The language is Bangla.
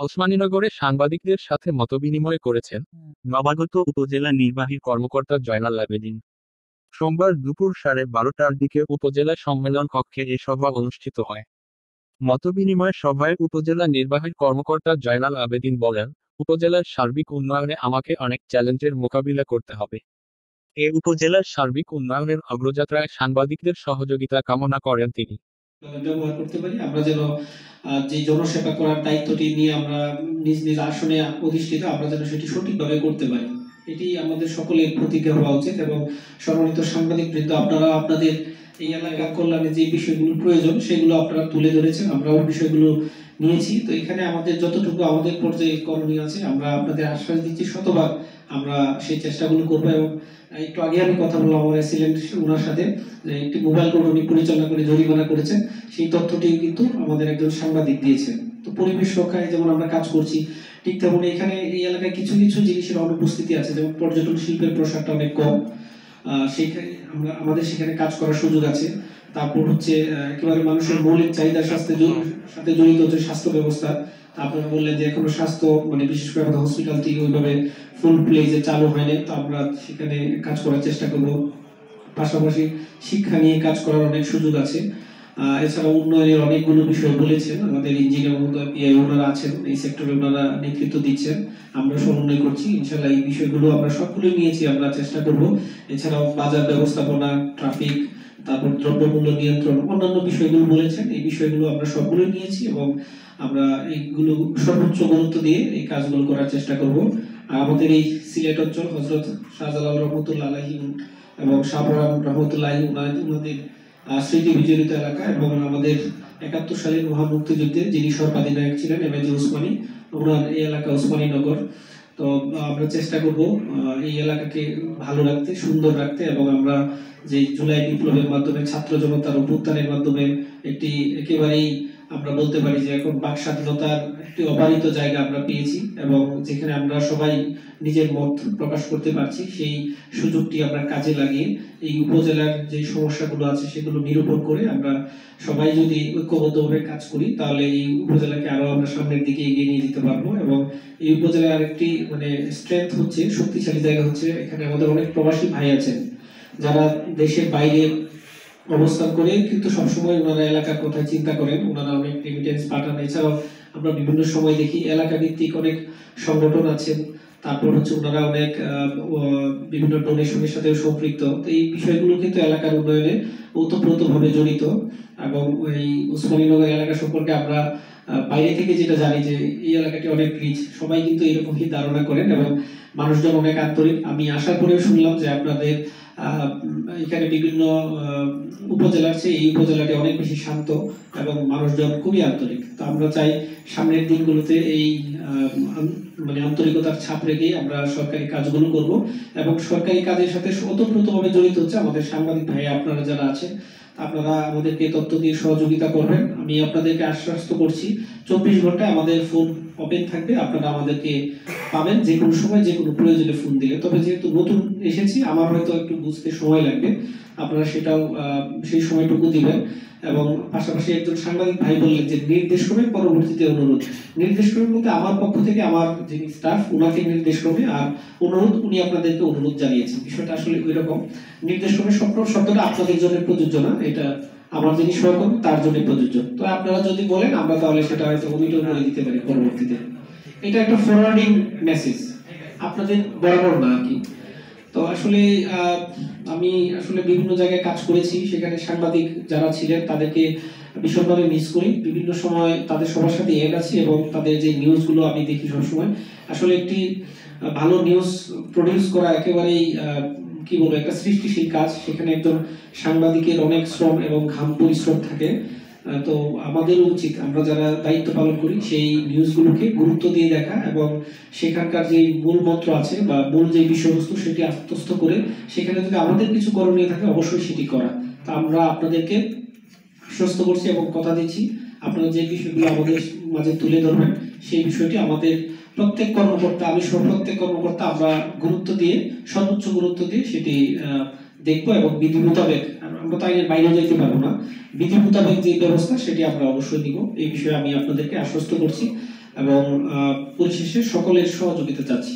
ওসমানীনগরে সাংবাদিকদের সাথে মতবিনিময় করেছেন নবাগত উপজেলা নির্বাহী কর্মকর্তা জয়নাল আবেদীন। সোমবার দুপুর 12:30টার দিকে উপজেলা সম্মেলন কক্ষে এ সভা অনুষ্ঠিত হয়। মতবিনিময় সভায় উপজেলা নির্বাহী কর্মকর্তা জয়নাল আবেদীন বলেন, উপজেলার সার্বিক উন্নয়নে আমাকে অনেক চ্যালেঞ্জের মোকাবিলা করতে হবে। এ উপজেলার সার্বিক উন্নয়নের অগ্রযাত্রায় সাংবাদিকদের সহযোগিতা কামনা করেন তিনি। ব্যবহার করতে পারি, আমরা যেন যে জনসেবা করার দায়িত্বটি নিয়ে আমরা নিজ নিজ আসনে অধিষ্ঠিত, আমরা যেন সেটি সঠিকভাবে করতে পারি, এটি আমাদের সকলের প্রতিজ্ঞা হওয়া উচিত। এবং সম্মানিত সাংবাদিক বৃন্দ, আপনারা আপনাদের এই এলাকা কল্যাণে যে বিষয়গুলো প্রয়োজন সেগুলো আপনারা তুলে ধরেছেন, আমরাও বিষয়গুলো নিয়েছি। তো এখানে আমাদের যতটুকু আমাদের পর্যায়ে করণীয় আছে আমরা আপনাদের আশ্বাস দিচ্ছি, শতভাগ আমরা সেই চেষ্টাগুলো করবো। এবং একটু আগে আমি কথা বললাম আমার অ্যাসিস্ট্যান্ট ওনার সাথে, যে একটি মোবাইল কোর্ট উনি পরিচালনা করে জরিমানা করেছেন, সেই তথ্যটি কিন্তু আমাদের একজন সাংবাদিক দিয়েছেন। তো পরিবেশ রক্ষায় যেমন আমরা কাজ করছি, ঠিক তেমন এখানে এই এলাকায় কিছু কিছু জিনিসের অনুপস্থিতি আছে, যেমন পর্যটন শিল্পের প্রসারটা অনেক কম, সেখানে আমাদের সেখানে কাজ করার সুযোগ আছে। তারপর হচ্ছে একেবারে মানুষের মৌলিক চাহিদার সাথে জড়িত হচ্ছে স্বাস্থ্য ব্যবস্থা। আপনারা বললেন যে এখনো স্বাস্থ্য মানে বিশেষ করে আমাদের হসপিটালটি ওইভাবে ফুল প্লেজে চালু হয়নি, তো আমরা সেখানে কাজ করার চেষ্টা করব। পাশাপাশি শিক্ষা নিয়ে কাজ করার অনেক সুযোগ আছে। এছাড়া উন্নয়নের অনেকগুলো বিষয় বলেছেন, আমাদের ইঞ্জিনিয়ার মহোদয় পিআই ওনারা আছেন, এই সেক্টরে ওনারা নেতৃত্ব দিচ্ছেন, আমরা সমন্বয় করছি। ইনশাআল্লাহ এই বিষয়গুলো আমরা সবগুলো নিয়েছি, আমরা চেষ্টা করব। এছাড়াও বাজার ব্যবস্থাপনা, ট্রাফিক, তারপর দ্রব্যমূল্য নিয়ন্ত্রণ, অন্যান্য বিষয়গুলো বলেছেন, এই বিষয়গুলো আমরা সবগুলো নিয়েছি এবং আমরা এইগুলো সর্বোচ্চ গুরুত্ব দিয়ে এই কাজগুলো করার চেষ্টা করব। আমাদের এই সিলেট অঞ্চল হযরত শাহজালাল রহমতুল্লাহ আলাইহি এবং শাহপরান রহমতুল্লাহ ওনাদের স্মৃতি বিজড়িত এলাকা, এবং আমাদের 71 সালের মহামুক্তিযুদ্ধে যিনি সর্বাধিনায়ক ছিলেন এমএজি ওসমানী, ওনার এই এলাকা ওসমানীনগর। তো আমরা চেষ্টা করব এই এলাকাকে ভালো রাখতে, সুন্দর রাখতে, এবং আমরা যে জুলাই বিপ্লবের মাধ্যমে ছাত্র জনতার অভ্যুত্থানের মাধ্যমে একটি একেবারেই আমরা বলতে পারি যে এখন বাক স্বাধীনতার একটি অবারিত জায়গা আমরা পেয়েছি, এবং যেখানে আমরা সবাই নিজের মত প্রকাশ করতে পারছি, সেই সুযোগটি আমরা কাজে লাগিয়ে এই উপজেলার যে সমস্যাগুলো আছে সেগুলো নিরূপণ করে আমরা সবাই যদি ঐক্যবদ্ধভাবে কাজ করি, তাহলে এই উপজেলাকে আরো আমরা সামনের দিকে এগিয়ে নিয়ে যেতে পারবো। এবং এই উপজেলার আরেকটি মানে স্ট্রেংথ হচ্ছে, শক্তিশালী জায়গা হচ্ছে, এখানে আমাদের অনেক প্রবাসী ভাই আছেন যারা দেশের বাইরে অবস্থান করে, কিন্তু সবসময় ওনারা এলাকার কথা চিন্তা করেন, ওনারা অনেক রেমিটেন্স পাঠান। এছাড়াও আমরা বিভিন্ন সময় দেখি এলাকা ভিত্তিক অনেক সংগঠন আছেন, তারপর হচ্ছে ওনারা অনেক বিভিন্ন ডোনেশনের সাথেও সম্পৃক্ত। তো এই বিষয়গুলো কিন্তু এলাকার উন্নয়নে ওতপ্রোতভাবে জড়িত। এবং এই ওসমানীনগর এলাকা সম্পর্কে আমরা বাইরে থেকে যেটা জানি যে এই এলাকাটি অনেক রিচ, সবাই কিন্তু এরকমই ধারণা করেন, এবং মানুষজন অনেক আন্তরিক। আমি আসার পরেও শুনলাম যে আপনাদের এখানে বিভিন্ন উপজেলার চেয়ে এই উপজেলাটি অনেক বেশি শান্ত এবং মানুষজন খুবই আন্তরিক। তো আমরা চাই সামনের দিনগুলোতে এই মানে আন্তরিকতার ছাপ রেখে আমরা সরকারি কাজগুলো করব, এবং সরকারি কাজের সাথে ওতপ্রোতভাবে জড়িত হচ্ছে আমাদের সাংবাদিক ভাই আপনারা যারা আছেন, আপনারা আমাদেরকে তথ্য দিয়ে সহযোগিতা করবেন। আমি আপনাদেরকে আশ্বস্ত করছি 24 ঘন্টায় আমাদের ফোন ওপেন থাকবে, আপনারা আমাদেরকে পাবেন যে কোনো সময়, যে কোনো প্রয়োজনে ফোন দিলে। তবে যেহেতু নতুন এসেছি, আমার হয়তো একটু বুঝতে সময় লাগবে, আপনারা সেটাও সেই সময়টুকু দিবেন। এবং পাশাপাশি একজন সাংবাদিক ভাই বললেন যে নির্দেশ ক্রমে পরবর্তীতে অনুরোধ, নির্দেশ ক্রমে বলতে আমার পক্ষ থেকে আমার যিনি স্টাফ ওনাকে নির্দেশ ক্রমে, আর অনুরোধ উনি আপনাদেরকে অনুরোধ জানিয়েছেন। বিষয়টা আসলে ওই রকম, নির্দেশ ক্রমে শব্দটা আপনাদের জন্য প্রযোজ্য না, এটা আমার যিনি সহকর্মী তার জন্য প্রযোজ্য। তো আপনারা যদি বলেন আমরা তাহলে সেটা হয়তো ওমিটও করে দিতে পারি পরবর্তীতে। এটা একটা ফরওয়ার্ডিং মেসেজ, আপনাদের বরাবর না আর কি। তো আসলে আমি আসলে বিভিন্ন জায়গায় কাজ করেছি, সেখানে সাংবাদিক যারা ছিলেন তাদেরকে ভীষণভাবে মিস করি। বিভিন্ন সময় তাদের সবার সাথে এড আছি, এবং তাদের যে নিউজগুলো আমি দেখি সবসময়, আসলে একটি ভালো নিউজ প্রডিউস করা একেবারেই কি বলবো একটা সৃষ্টিশীল কাজ। সেখানে একজন সাংবাদিকের অনেক শ্রম এবং ঘাম পরিশ্রম থাকে। তো আমাদেরও উচিত আমরা যারা দায়িত্ব পালন করি সেই নিউজগুলোকে গুরুত্ব দিয়ে দেখা, এবং সেখানকার যে মূল মন্ত্র আছে বা মূল যে বিষয়বস্তু সেটি আত্মস্থ করে সেখানে যদি আমাদের কিছু করণীয় থাকে অবশ্যই সেটি করা। তা আমরা আপনাদেরকে আশ্বস্ত করছি এবং কথা দিচ্ছি, আপনারা যে বিষয়গুলো আমাদের মাঝে তুলে ধরবেন সেই বিষয়টি আমাদের প্রত্যেক কর্মকর্তা, আমি সহ প্রত্যেক কর্মকর্তা আমরা গুরুত্ব দিয়ে, সর্বোচ্চ গুরুত্ব দিয়ে সেটি দেখবো, এবং বিধি মোতাবেক আমরা তো আইনের বাইরে যেতে পারবো না, বিধি মোতাবেক যে ব্যবস্থা সেটি আমরা অবশ্যই নিব। এই বিষয়ে আমি আপনাদেরকে আশ্বস্ত করছি। এবং পরিশেষে সকলের সহযোগিতা চাচ্ছি।